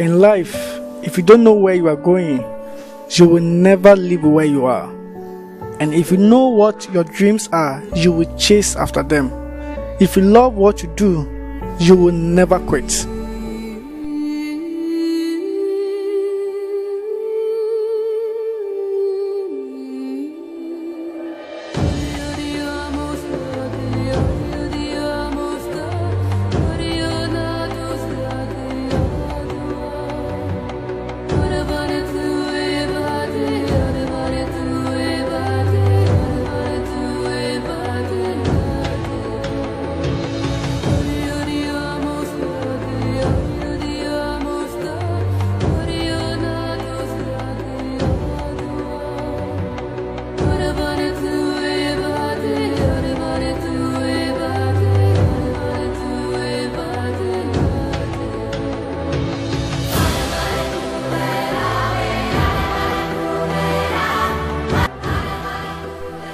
In life, if you don't know where you are going, you will never live where you are. And if you know what your dreams are, you will chase after them. If you love what you do, you will never quit.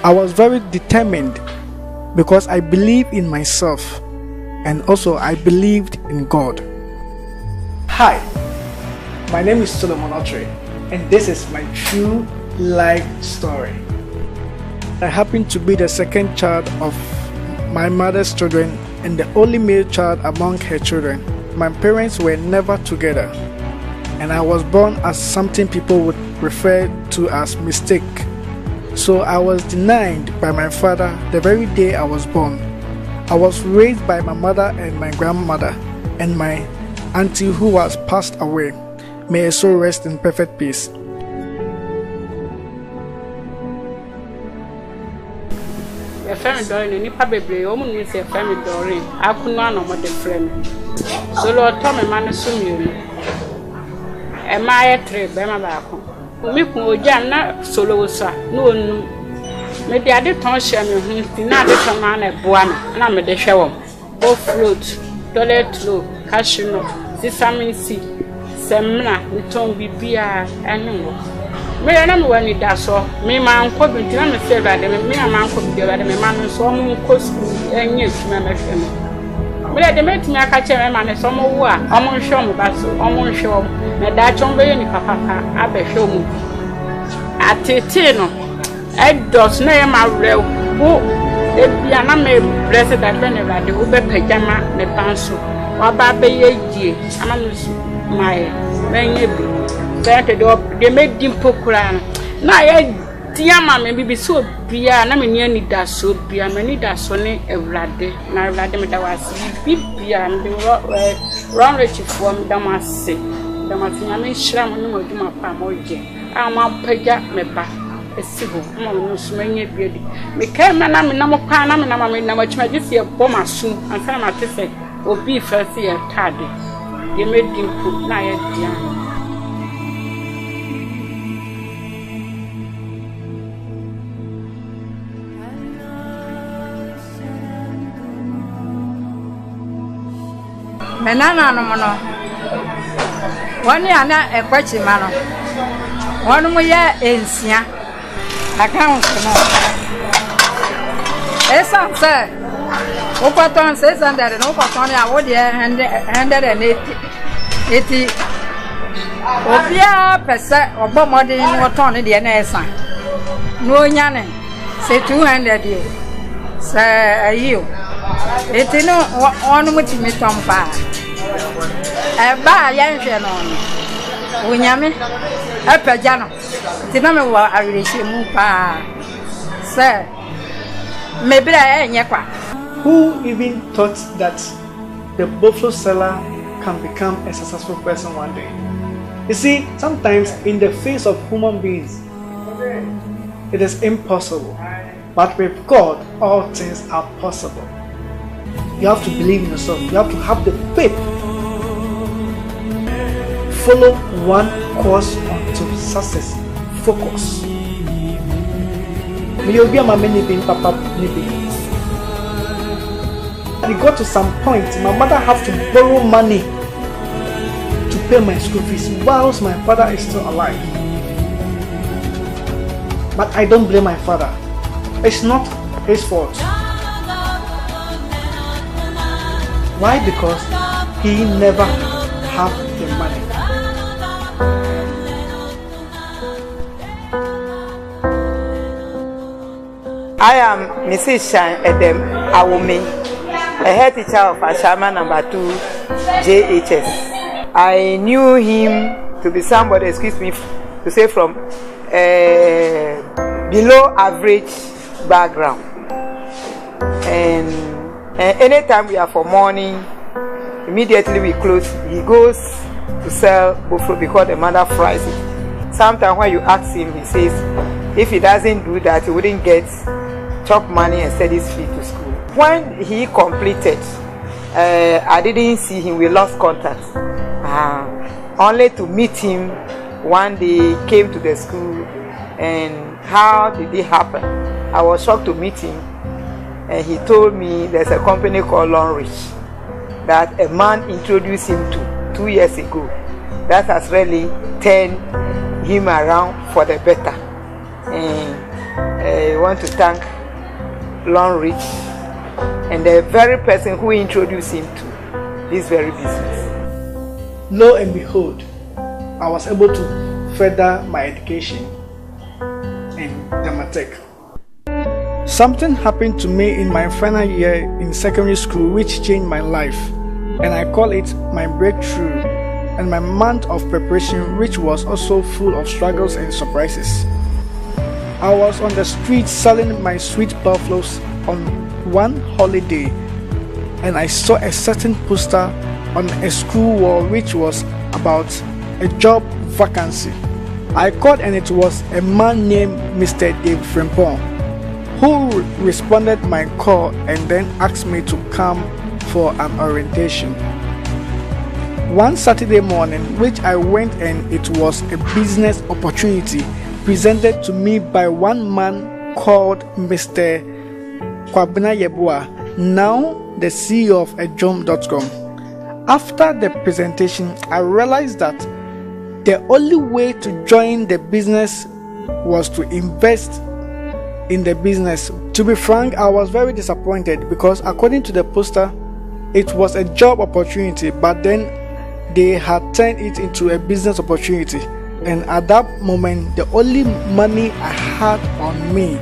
I was very determined because I believed in myself and also I believed in God. Hi, my name is Solomom Okyere and this is my true life story. I happen to be the second child of my mother's children and the only male child among her children. My parents were never together and I was born as something people would refer to as mistake. So I was denied by my father the very day I was born. I was raised by my mother and my grandmother and my auntie who has passed away. May her soul rest in perfect peace. A family darling, ni probably woman is a family darling. I could not know what the friend. So Lord Tommy man assume you. Am I a trip by my back? Make no jam na solo sa no me de ade ton hye me hu na ade ton na na boa me na me de hwe wom o fruit toilet roll cashew sesame seed semna ni ton bibia enu me na me wani da so me ma nko bi na me se ba de me ma nko bi ba de me ma no so mo nko school enye tuma me hwe me me de me tumi aka che me ma ne so mo wo a omo hwe mo ba so omo hwe wom na da chombe ye ni papa abehwe mu atete no I does na ma rew wo e bia na me blessed that when ever de wo be pagama me panso wa ba be ye die ama no my menye bi that de me dimpo kura na ye dia ma me bibi so bia na me ni da so bia me ni da so ne ewrade na ewrade me da wase bibia me run rich for me da ma se nya me hira mo no maduma pa mo je ama paga me ba esibo mo no so manye biedi me kai me na me na mo pa na me na me na ma chima je se bo masu ansa na te se obi fa se ya tade ye me dimpu na ye dia menana no mono wani ana ekwachi mano wonu mu ye ensia account no esa se o paton 600 no paton ya wo de 180 obia pesa obo modin wo ton de na esa no nya ne se 200 de se ayo etino wonu mu timi tompa ba ya nhwe no onyame apaja no tina me wa awireshi mu pa se me bra enye kwa. Who even thought that the buffalo seller can become a successful person one day? You see, sometimes in the face of human beings it is impossible, but with God all things are possible. You have to believe in yourself. You have to have the faith. Follow one course unto success. Focus. May you be a many being papa nibi. We got to some point. My mother have to borrow money to pay my school fees whilst my father is still alive. But I don't blame my father. It's not his fault. Why? Because he never had the money. I am Mrs. Shan Edem Awome, a head teacher of Ashama number 2 JHS. I knew him to be somebody, excuse me to say, from below average background. And anytime we are for morning, immediately we close. He goes to sell buffalo because the mother fries it. Sometimes when you ask him, he says if he doesn't do that, he wouldn't get chop money and send his fee to school. When he completed, I didn't see him. We lost contact. Only to meet him one day, he came to the school. And how did it happen? I was shocked to meet him. And he told me there's a company called Longrich that a man introduced him to 2 years ago. That has really turned him around for the better. And I want to thank Longrich and the very person who introduced him to this very business. Lo and behold, I was able to further my education in Damatech. Something happened to me in my final year in secondary school which changed my life, and I call it my breakthrough and my month of preparation, which was also full of struggles and surprises. I was on the street selling my sweet buffaloes on one holiday, and I saw a certain poster on a school wall which was about a job vacancy. I called, and it was a man named Mr. Dave Frimpong who responded my call and then asked me to come for an orientation. One Saturday morning, which I went, and it was a business opportunity presented to me by one man called Mr. Kwabena Yebua, now the CEO of ejom.com. After the presentation, I realized that the only way to join the business was to invest in the business. To be frank, I was very disappointed because according to the poster, it was a job opportunity, but then they had turned it into a business opportunity. And at that moment, the only money I had on me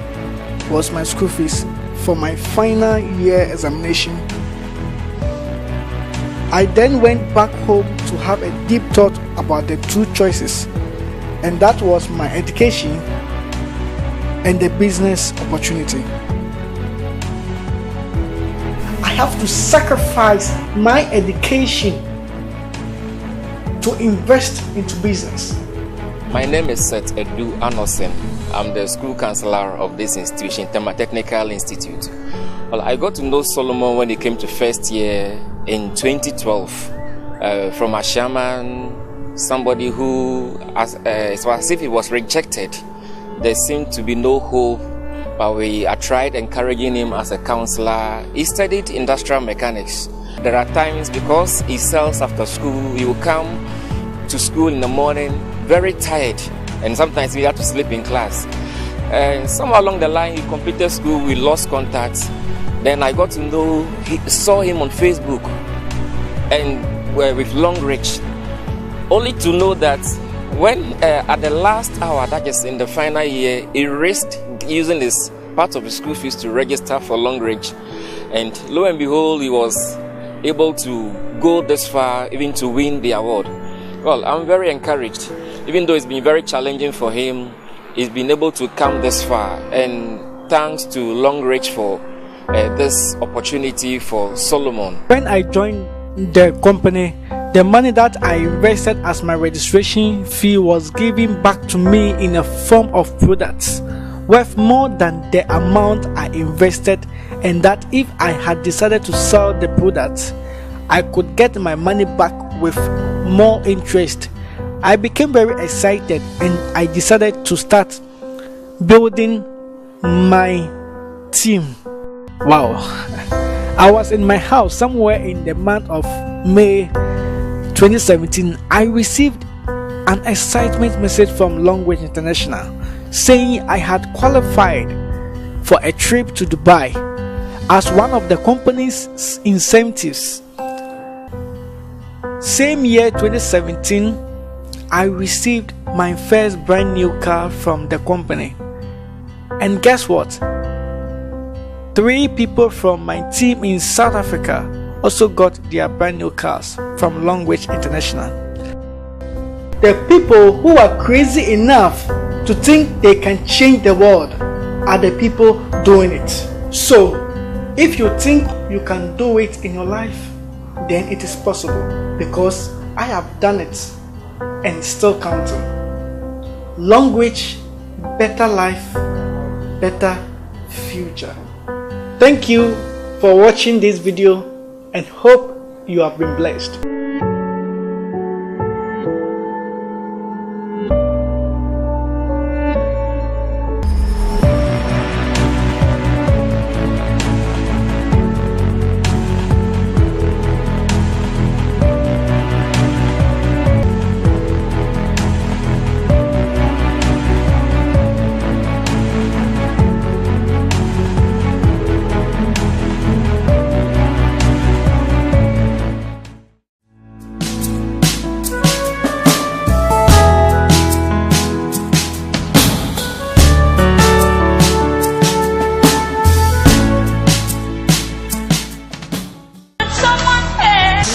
was my school fees for my final year examination. I then went back home to have a deep thought about the two choices, and that was my education and the business opportunity. I have to sacrifice my education to invest into business. My name is Seth Edu Anosen. I'm the school counselor of this institution, Tema Technical Institute. Well, I got to know Solomon when he came to first year in 2012 from a shaman, somebody who, it was as if he was rejected. There seemed to be no hope, but I tried encouraging him as a counselor. He studied industrial mechanics. There are times, because he sells after school, he will come to school in the morning very tired, and sometimes we have to sleep in class. Somewhere along the line, he completed school, we lost contact. Then I got to know, saw him on Facebook and with Longrich, only to know that when at the last hour, that is in the final year, he risked using his part of his school fees to register for Longrich, and lo and behold, he was able to go this far, even to win the award. Well, I'm very encouraged. Even though it's been very challenging for him, he's been able to come this far, and thanks to Longrich for this opportunity for Solomon. When I joined the company, the money that I invested as my registration fee was given back to me in a form of products worth more than the amount I invested, and that if I had decided to sell the products, I could get my money back with more interest. I became very excited, and I decided to start building my team. Wow. I was in my house somewhere in the month of May 2017. I received an excitement message from Longrich International saying I had qualified for a trip to Dubai as one of the company's incentives. Same year 2017, I received my first brand new car from the company. And guess what? 3 people from my team in South Africa also got their brand new cars from Long Reach International. The people who are crazy enough to think they can change the world are the people doing it. So, if you think you can do it in your life, then it is possible, because I have done it and still counting. Long Reach, better life, better future. Thank you for watching this video and hope you have been blessed.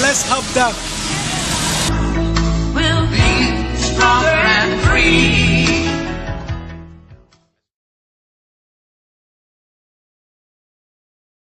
Let's help them. We'll be strong and free.